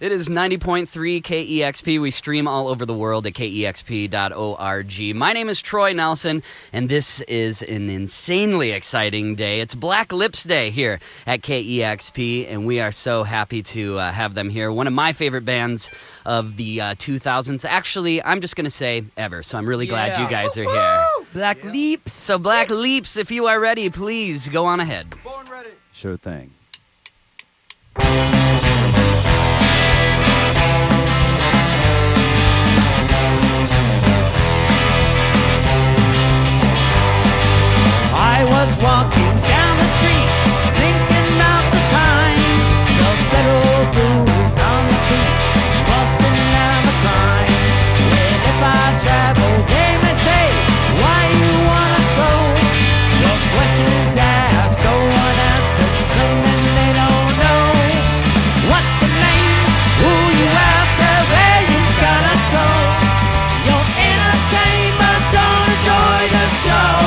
It is 90.3 KEXP. We stream all over the world at KEXP.org. My name is Troy Nelson, and this is an insanely exciting day. It's Black Lips Day here at KEXP, and we are so happy to have them here. One of my favorite bands of the 2000s. Actually, I'm just going to say ever, so I'm really glad you guys are here. Black Leaps. So Black Leaps, if you are ready, please go on ahead. Born ready. Sure thing. I was walking down the street, thinking about the time the federal blues on the beat, busting down the crime. And if I travel, they may say, why you wanna go? The questions asked, no one answered, claiming they don't know. What's your name? Who you after? Where you gotta go? You're entertainment, don't enjoy the show.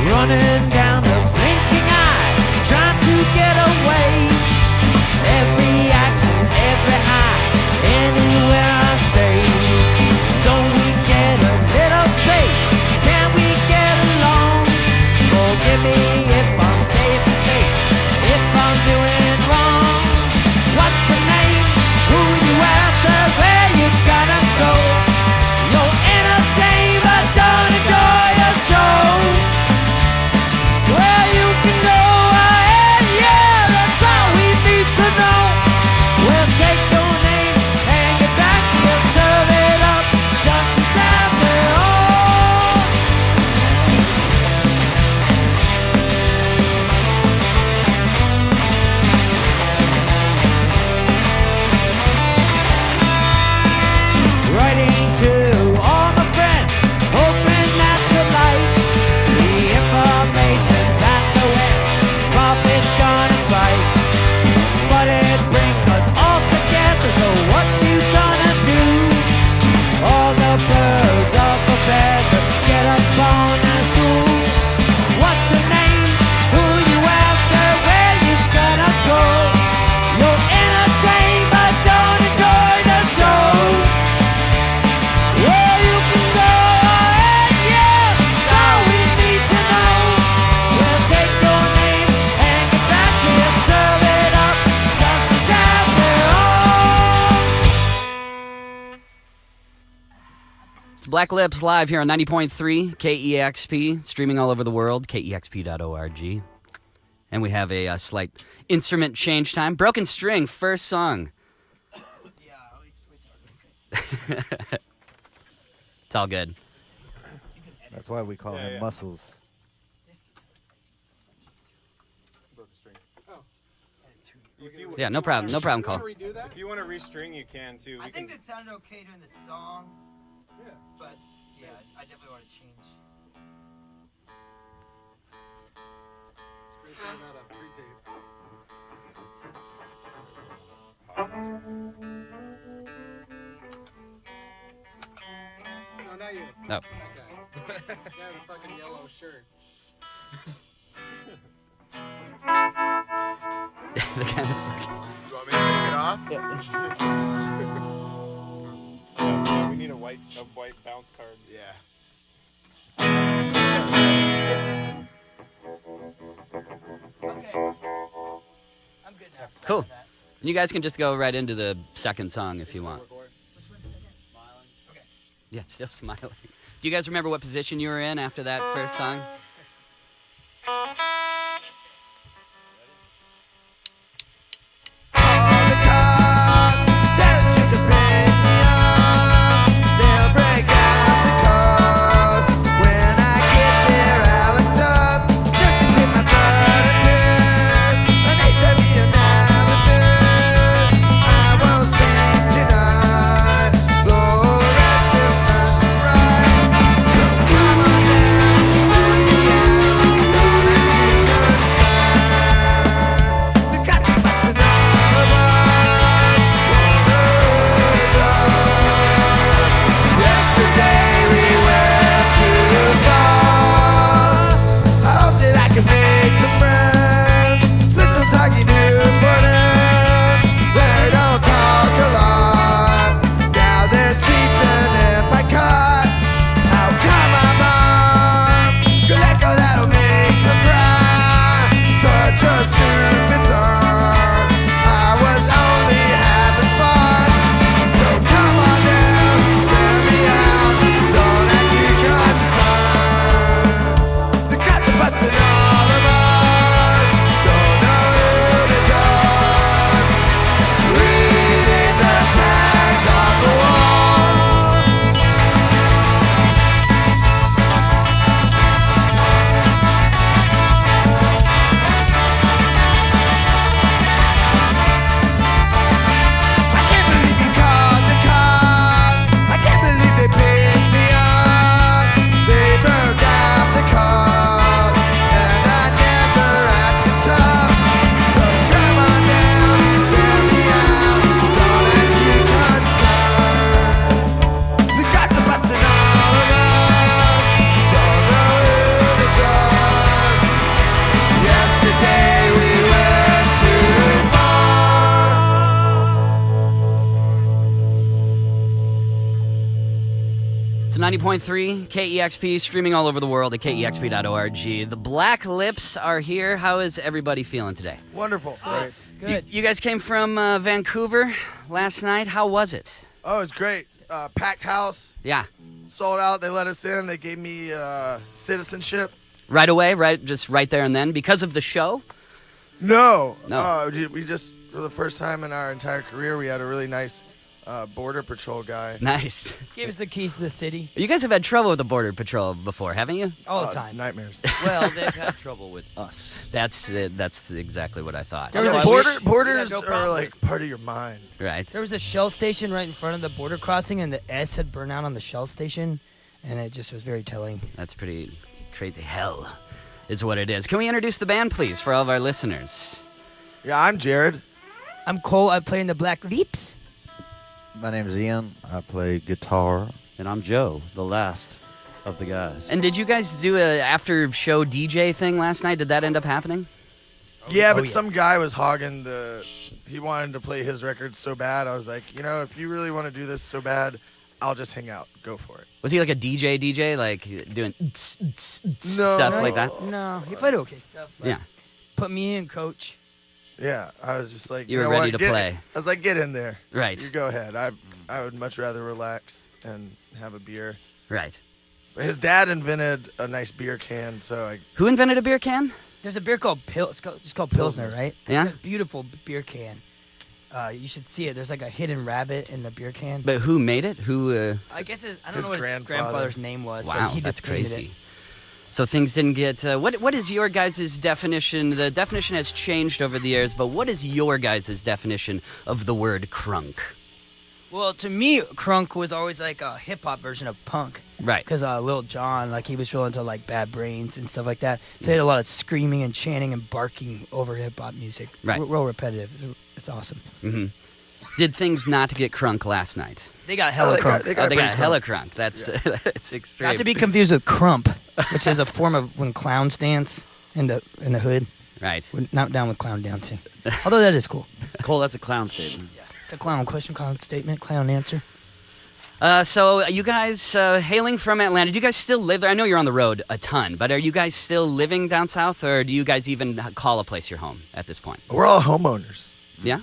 Running down the blinking eye, trying to get away. Every action, every high, anywhere I stay. Don't we get a little space? Can we get along? Forgive me if I'm saving face, if I'm doing wrong. What's your name? Who you after? Where you gotta go? You're entertainment, don't enjoy the show. Where you can go ahead, yeah, that's all we need to know. We'll take your name and get back here, serve it up, justice after all. Writing to all my friends, hoping that you like the information's at no end, profit's gonna spike, but it brings us all together, so what you gonna do? All the birds of a feather get up on the stool. What's your name? Who you after? Where you gonna go? You're entertained but don't enjoy the show. Where you can go ahead, yeah, that's all we need to know. We'll take your name and get back here, serve it up, justice after all. It's Black Lips live here on 90.3 KEXP, streaming all over the world, KEXP.org. And we have a slight instrument change time. Broken String, first song. It's all good. That's why we call him Muscles. Yeah, no problem. No problem, Cole. If you want to restring, you can too. I think that sounded okay during the song. Yeah. But yeah, I definitely want to change. No, not you. No. That guy. Guy with a fucking yellow shirt. The kind of fucking... You want me to take it off? Yeah, we need a white bounce card. Yeah. Okay. I'm good now. Cool. And you guys can just go right into the second song if you want. Which one's the second? Smiling. Okay. Yeah, still smiling. Do you guys remember what position you were in after that first song? All the cards tell to the opinion. They'll break out the cause. When I get there, I look up. Nurses in my blood appears. An HIV analysis. I won't sing tonight. Fluorescent burns bright. So come on down, It's 90.3 KEXP, streaming all over the world at KEXP.org. The Black Lips are here. How is everybody feeling today? Wonderful. Great. Good. You guys came from Vancouver last night. How was it? Oh, it's great. Packed house, Yeah. sold out. They let us in. They gave me citizenship. Right away, just right there and then, because of the show? No. No. We just, for the first time in our entire career, we had a really nice Border Patrol guy. Nice. Gave us the keys to the city You guys have had trouble with the Border Patrol before, haven't you? all the time. Nightmares. Well, they've had trouble with us. That's exactly what I thought. There was Yeah, a borders no are problem like part of your mind. Right. There was a Shell station right in front of the border crossing, and the S had burned out on the Shell station, and it just was very telling. That's pretty crazy. Hell is what it is. Can we introduce the band, please, for all of our listeners? Yeah, I'm Jared. I'm Cole. I play in the Black Lips. My name's Ian. I play guitar. And I'm Joe, the last of the guys. And did you guys do a after-show DJ thing last night? Did that end up happening? Yeah, but yeah. some guy was hogging he wanted to play his records so bad. I was like, if you really want to do this so bad, I'll just hang out. Go for it. Was he like a DJ, like doing No. stuff like that? No, he played okay stuff. But Yeah. Put me in, coach. Yeah, I was just like, You were know ready what? to play. I was like, get in there. Right. You go ahead. I would much rather relax and have a beer. Right. But his dad invented a nice beer can, so Who invented a beer can? There's a beer called it's called Pilsner, right? Yeah? It's a beautiful beer can. You should see it. There's like a hidden rabbit in the beer can. But who made it? Who? I guess I don't His know what his grandfather. grandfather's name was. Wow, but he that's painted crazy. It. So things didn't get. What is your guys' definition? The definition has changed over the years, but what is your guys' definition of the word crunk? Well, to me, crunk was always like a hip hop version of punk. Right. Because Lil Jon, like he was real into like Bad Brains and stuff like that. So he had a lot of screaming and chanting and barking over hip hop music. Right. Real repetitive. It's awesome. Mm-hmm. Did things not get crunk last night? They got hella crunk. They They got got hella crunk. That's that's extreme. Not to be confused with crump, which is a form of when clowns dance in the hood. Right. We're not down with clown dancing. Although that is cool. Cole, that's a clown statement. It's a clown question, clown statement, clown answer. So you guys hailing from Atlanta, do you guys still live there? I know you're on the road a ton, but are you guys still living down south, or do you guys even call a place your home at this point? we're all homeowners. Yeah?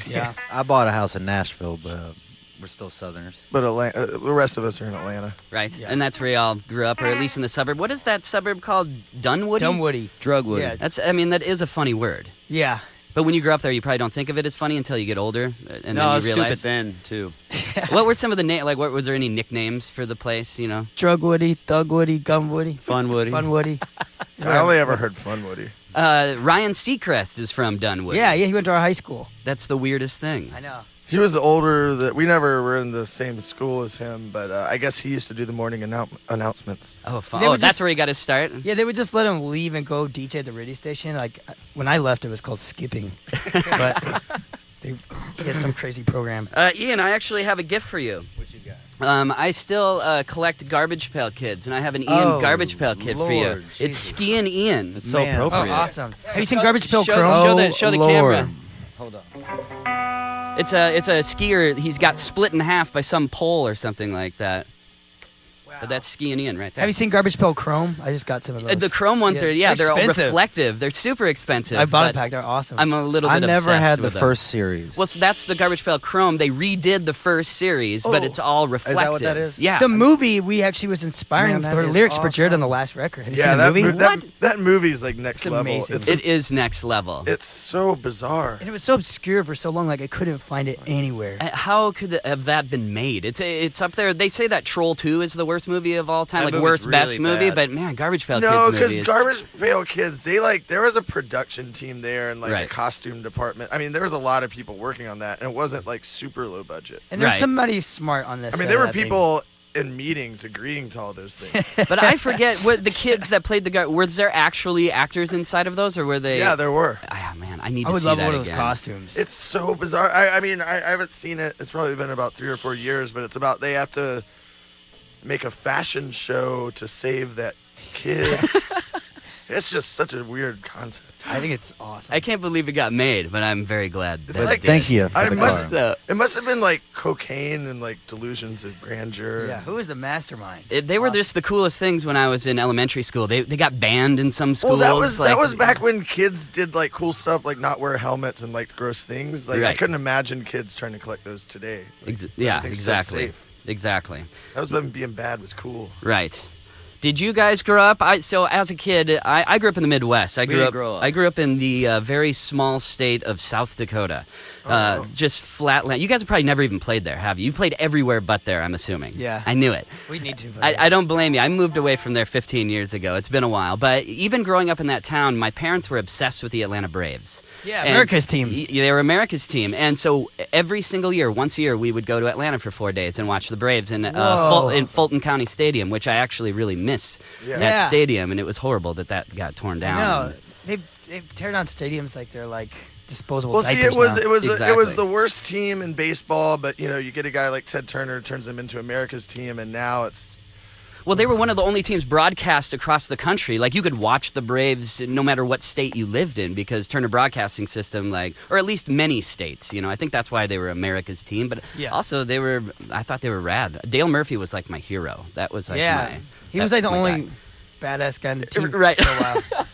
Yeah. I bought a house in Nashville, but we're still Southerners. But the rest of us are in Atlanta. Right? Yeah. And that's where y'all grew up, or at least in the suburb. What is that suburb called? Dunwoody? Dunwoody. Drugwood. Yeah. That is a funny word. Yeah. But when you grow up there, you probably don't think of it as funny until you get older, and No, then it's you stupid realize. then, too. What were some of the what was there any nicknames for the place? You know, Drugwoody, Thugwoody, Gumwoody, Funwoody. Funwoody. I only ever heard Funwoody. Ryan Seacrest is from Dunwoody. Yeah, he went to our high school. That's the weirdest thing. I know. He was older. We never were in the same school as him, but I guess he used to do the morning announcements. Oh, fun. They Oh, were that's just- where he got his start. Yeah, they would just let him leave and go DJ at the radio station. Like when I left, it was called skipping, but he had some crazy program. Ian, I actually have a gift for you. What you got? I still collect Garbage Pail Kids, and I have an Ian Garbage Pail Kid for you. Lord It's Jesus. Skiing Ian. It's so Man. Oh, appropriate. awesome! Have you seen Garbage Pail Show- Chrome? show the Lord. camera. Hold on. It's a skier. He's got split in half by some pole or something like that. But that's Skiing Ian right there. Have you seen Garbage Pail Chrome? I just got some of those. The chrome ones are they're all expensive. reflective. They're super expensive. I bought a but pack. They're awesome. I'm a little bit I never obsessed had the with them. first series. Well, so that's the Garbage Pail Chrome. They redid the first series, but Oh. it's all reflective. that what that is? Yeah. the movie we actually was inspiring Man, that for is lyrics for Jared on awesome. the last record. Have you Yeah, seen the that movie? that movie's like next It's level. amazing. It is next level. It's so bizarre. And it was so obscure for so long, like I couldn't find it anywhere. How could have that been made? It's up there. They say that Troll 2 is the worst movie of all time, That like movie's worst best really movie. bad. But man, Garbage Pail No, Kids because movie is Garbage Pail Kids, there was a production team there and like Right. a costume department. I mean, there was a lot of people working on that, and it wasn't like super low budget. And there's Right. somebody smart on this. I mean, there were people in meetings agreeing to all those things. But I forget what the kids that played was there actually actors inside of those, or were they? Yeah, there were. Ah, man, I need I to would see love that one of those again. costumes. It's so bizarre. I mean, I haven't seen it. It's probably been about 3 or 4 years, but it's about they have to make a fashion show to save that kid. It's just such a weird concept. I think it's awesome. I can't believe it got made, but I'm very glad. It's that it like- did. Thank you for I the must- car. It must have been like cocaine and like delusions of grandeur. Yeah, who is the mastermind? They were just the coolest things when I was in elementary school. They got banned in some Well, schools. that was back when kids did like cool stuff, like not wear helmets and like gross things. Like I Right. couldn't imagine kids trying to collect those today. Like, Yeah, everything's so exactly. safe. Exactly. That was when being bad was cool. Right. Did you guys grow up? So as a kid, I grew up in the Midwest. I grew up in the very small state of South Dakota. Just flat land. You guys have probably never even played there, have you? You played everywhere but there, I'm assuming. Yeah. I knew it. We need to. I don't blame you. I moved away from there 15 years ago. It's been a while. But even growing up in that town, my parents were obsessed with the Atlanta Braves. Yeah, And America's team. They were America's team. And so every single year, once a year, we would go to Atlanta for 4 days and watch the Braves in Fulton County Stadium, which I actually really miss that Yeah. stadium. And it was horrible that got torn down. No, they tear down stadiums like they're like disposable Well, see, diapers it was now. it was it Exactly. was the worst team in baseball, but you know, you get a guy like Ted Turner turns them into America's team, and now it's Well, they were one of the only teams broadcast across the country. Like, you could watch the Braves no matter what state you lived in because Turner Broadcasting System, or at least many states, I think that's why they were America's team. But also, I thought they were rad. Dale Murphy was like my hero. That was like he was like the my only guy. badass guy in the team Right. for a while.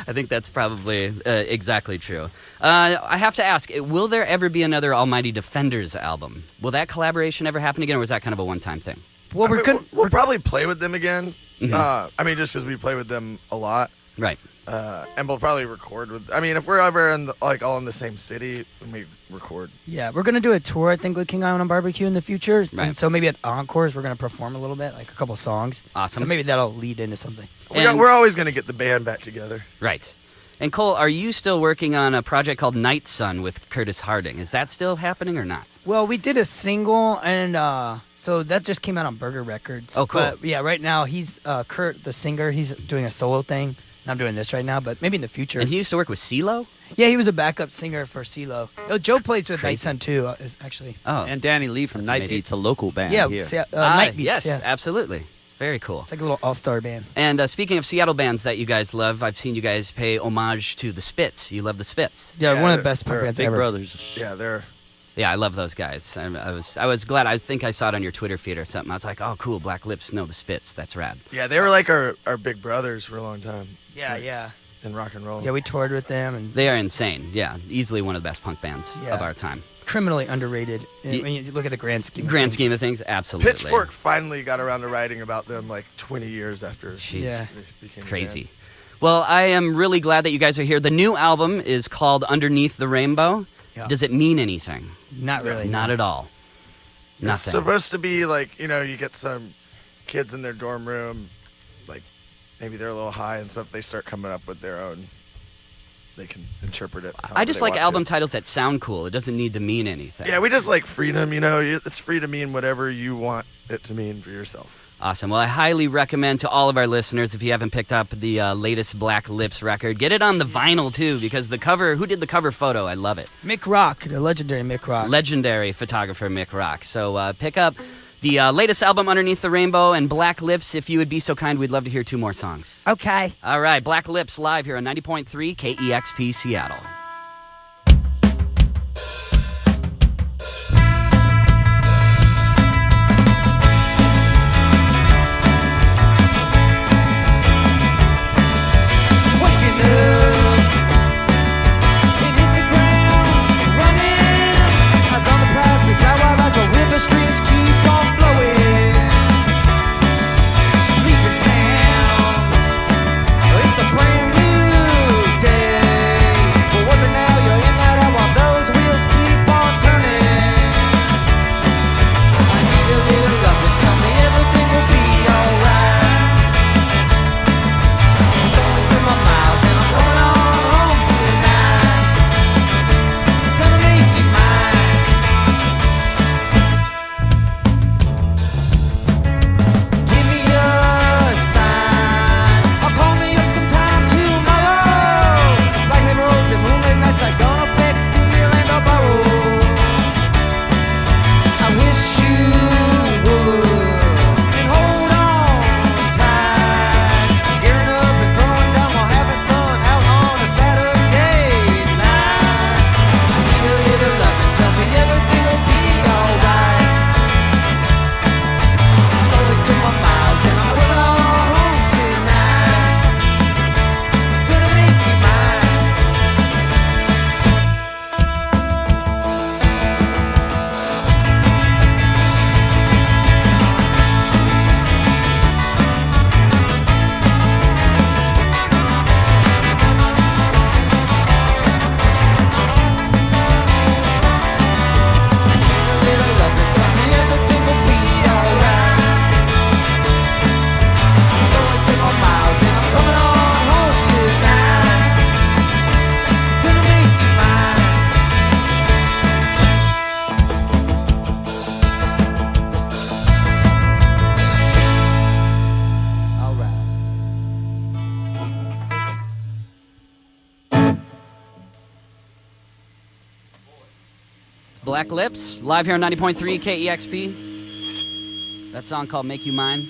I think that's probably exactly true. I have to ask, will there ever be another Almighty Defenders album? Will that collaboration ever happen again, or was that kind of a one-time thing? Well, we'll probably play with them again. Mhm. I mean, just because we play with them a lot. Right. And we'll probably record with. I mean, if we're ever all in the same city, then we record. Yeah, we're gonna do a tour, I think, with King Island Barbecue in the future. Right. And so maybe at Encores, we're gonna perform a little bit, like a couple songs. Awesome. So maybe that'll lead into something. We're always gonna get the band back together. Right. And Cole, are you still working on a project called Night Sun with Curtis Harding? Is that still happening or not? Well, we did a single, and so that just came out on Burger Records. Oh, cool. But yeah, right now he's Kurt, the singer. He's doing a solo thing. And I'm doing this right now, but maybe in the future. And he used to work with CeeLo? Yeah, he was a backup singer for CeeLo. Oh, Joe plays with Crazy. Night Sun too, actually. Oh. And Danny Lee from That's Night amazing. Beats, a local band Yeah, here. Night Beats. Yes, yeah. absolutely. Very cool. It's like a little all-star band. And speaking of Seattle bands that you guys love, I've seen you guys pay homage to the Spits. You love the Spits. Yeah, one of the best punk they're bands Big ever. Brothers. Yeah, they're. Yeah, I love those guys. I was glad. I think I saw it on your Twitter feed or something. I was like, oh, cool, Black Lips know the Spits. That's rad. Yeah, they were like our big brothers for a long time. Yeah, yeah. In rock and roll. Yeah, we toured with them, and They are insane. Yeah, easily one of the best punk bands Yeah. of our time. criminally underrated Ye- when you look at the grand scheme. Grand of scheme things. of things, absolutely. Pitchfork finally got around to writing about them like 20 years after Jeez. Yeah. they became a Crazy. band. Well, I am really glad that you guys are here. The new album is called Underneath the Rainbow. Yeah. Does it mean anything? Not really. Not at all. It's Nothing. supposed to be like, you get some kids in their dorm room, like maybe they're a little high and stuff. They start coming up with their own. They can interpret it. I however just they like want album to. titles that sound cool. It doesn't need to mean anything. Yeah, we just like freedom. It's free to mean whatever you want it to mean for yourself. Awesome. Well, I highly recommend to all of our listeners, if you haven't picked up the latest Black Lips record, get it on the vinyl too, because the cover, who did the cover photo? I love it. Mick Rock, the legendary Mick Rock. Legendary photographer Mick Rock. So pick up the latest album, Underneath the Rainbow, and Black Lips. If you would be so kind, we'd love to hear 2 more songs. Okay. All right, Black Lips live here on 90.3 KEXP Seattle. Waking up and hit the ground, running. I saw the prize we got while that's where river streams keep on flowing. Leaving town, it's a brand new day. Black Lips, live here on 90.3 KEXP. That song called Make You Mine.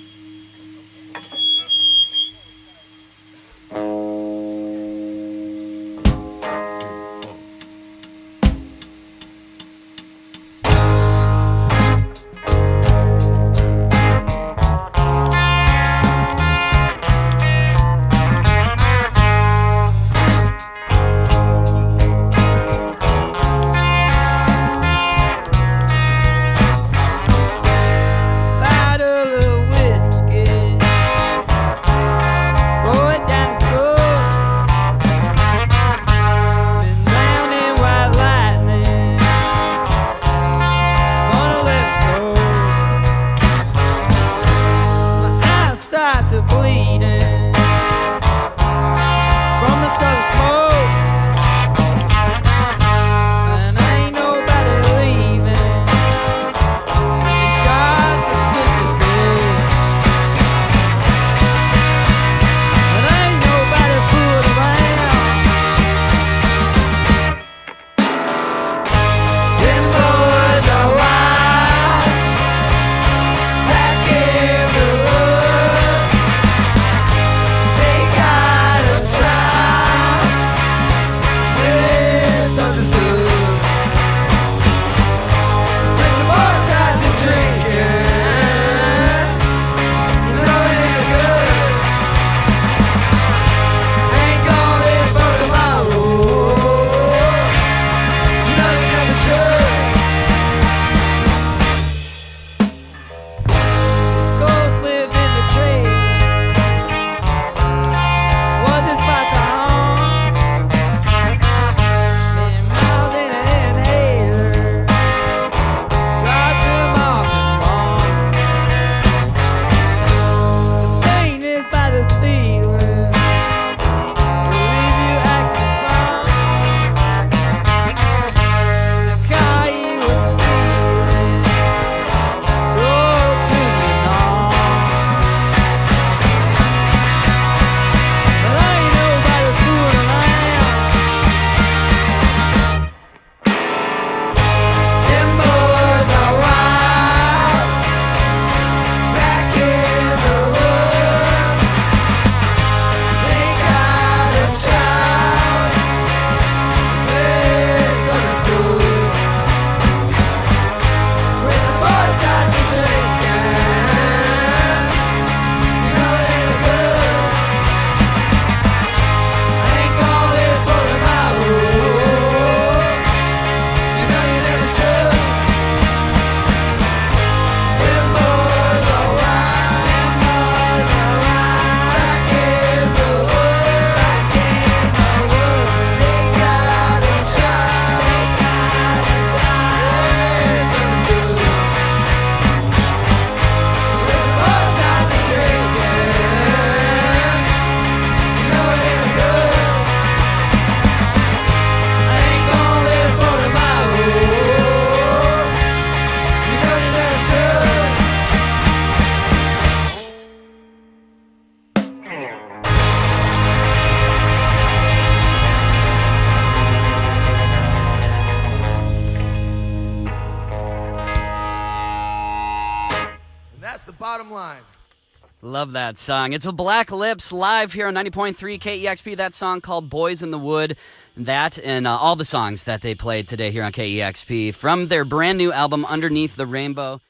Bottom line. Love that song. It's a Black Lips live here on 90.3 KEXP. That song called Boys in the Wood. That and all the songs that they played today here on KEXP from their brand new album, Underneath the Rainbow.